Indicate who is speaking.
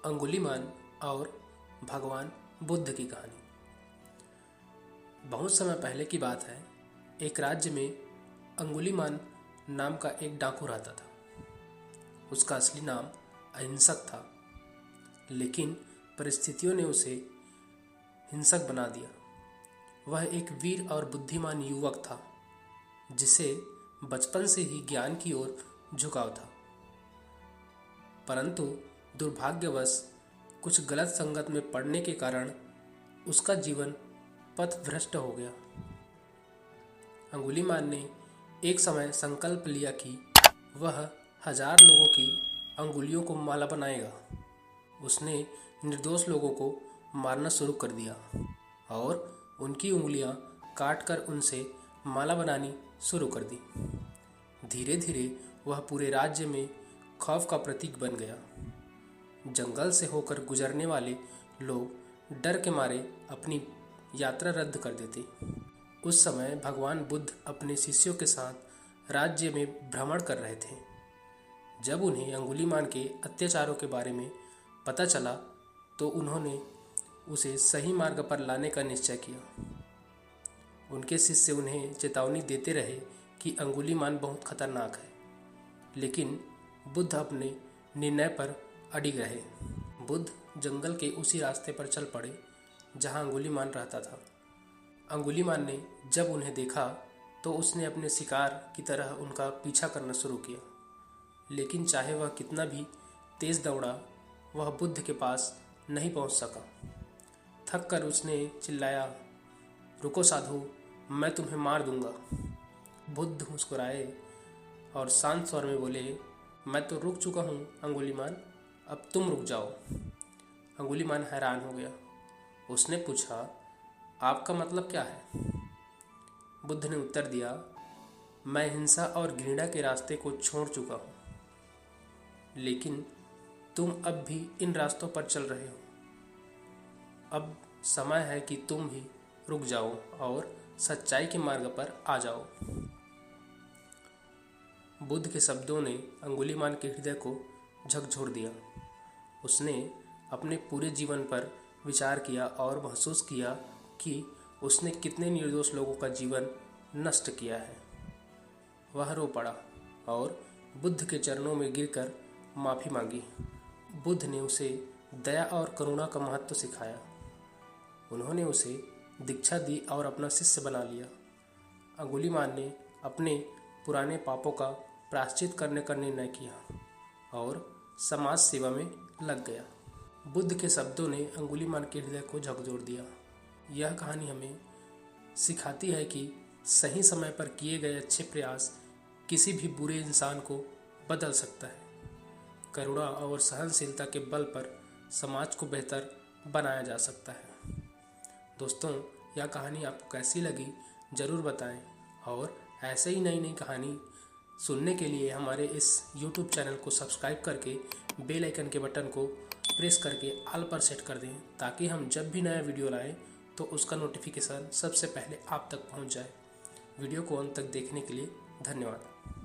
Speaker 1: अंगुलीमाल और भगवान बुद्ध की कहानी। बहुत समय पहले की बात है। एक राज्य में अंगुलीमाल नाम का एक डाकू रहता था। उसका असली नाम अहिंसक था, लेकिन परिस्थितियों ने उसे हिंसक बना दिया। वह एक वीर और बुद्धिमान युवक था, जिसे बचपन से ही ज्ञान की ओर झुकाव था। परंतु दुर्भाग्यवश कुछ गलत संगत में पड़ने के कारण उसका जीवन पथभ्रष्ट हो गया। अंगुलीमाल ने एक समय संकल्प लिया कि वह 1000 लोगों की अंगुलियों को माला बनाएगा। उसने निर्दोष लोगों को मारना शुरू कर दिया और उनकी उंगलियां काटकर उनसे माला बनानी शुरू कर दी। धीरे धीरे वह पूरे राज्य में खौफ का प्रतीक बन गया। जंगल से होकर गुजरने वाले लोग डर के मारे अपनी यात्रा रद्द कर देते। उस समय भगवान बुद्ध अपने शिष्यों के साथ राज्य में भ्रमण कर रहे थे। जब उन्हें अंगुलीमाल के अत्याचारों के बारे में पता चला तो उन्होंने उसे सही मार्ग पर लाने का निश्चय किया। उनके शिष्य उन्हें चेतावनी देते रहे कि अंगुलीमाल बहुत खतरनाक है, लेकिन बुद्ध अपने निर्णय पर अडिग रहे। बुद्ध जंगल के उसी रास्ते पर चल पड़े जहां अंगुलीमाल रहता था। अंगुलीमाल ने जब उन्हें देखा तो उसने अपने शिकार की तरह उनका पीछा करना शुरू किया, लेकिन चाहे वह कितना भी तेज दौड़ा, वह बुद्ध के पास नहीं पहुंच सका। थक कर उसने चिल्लाया, रुको साधु, मैं तुम्हें मार दूंगा। बुद्ध मुस्कुराए और शांत स्वर में बोले, मैं तो रुक चुका हूँ अंगुलीमाल, अब तुम रुक जाओ। अंगुलीमाल हैरान हो गया। उसने पूछा, आपका मतलब क्या है? बुद्ध ने उत्तर दिया, मैं हिंसा और घृणा के रास्ते को छोड़ चुका हूँ, लेकिन तुम अब भी इन रास्तों पर चल रहे हो। अब समय है कि तुम भी रुक जाओ और सच्चाई के मार्ग पर आ जाओ। बुद्ध के शब्दों ने अंगुलीमाल के हृदय को झकझोर दिया। उसने अपने पूरे जीवन पर विचार किया और महसूस किया कि उसने कितने निर्दोष लोगों का जीवन नष्ट किया है। वह रो पड़ा और बुद्ध के चरणों में गिरकर माफ़ी मांगी। बुद्ध ने उसे दया और करुणा का महत्व सिखाया। उन्होंने उसे दीक्षा दी और अपना शिष्य बना लिया। अंगुलीमाल ने अपने पुराने पापों का प्रायश्चित करने का निर्णय किया और समाज सेवा में लग गया। बुद्ध के शब्दों ने अंगुलीमाल के हृदय को झकझोर दिया। यह कहानी हमें सिखाती है कि सही समय पर किए गए अच्छे प्रयास किसी भी बुरे इंसान को बदल सकता है। करुणा और सहनशीलता के बल पर समाज को बेहतर बनाया जा सकता है। दोस्तों, यह कहानी आपको कैसी लगी ज़रूर बताएं और ऐसे ही नई नई कहानी सुनने के लिए हमारे इस YouTube चैनल को सब्सक्राइब करके बेल आइकन के बटन को प्रेस करके ऑल पर सेट कर दें, ताकि हम जब भी नया वीडियो लाएं तो उसका नोटिफिकेशन सबसे पहले आप तक पहुंच जाए। वीडियो को अंत तक देखने के लिए धन्यवाद।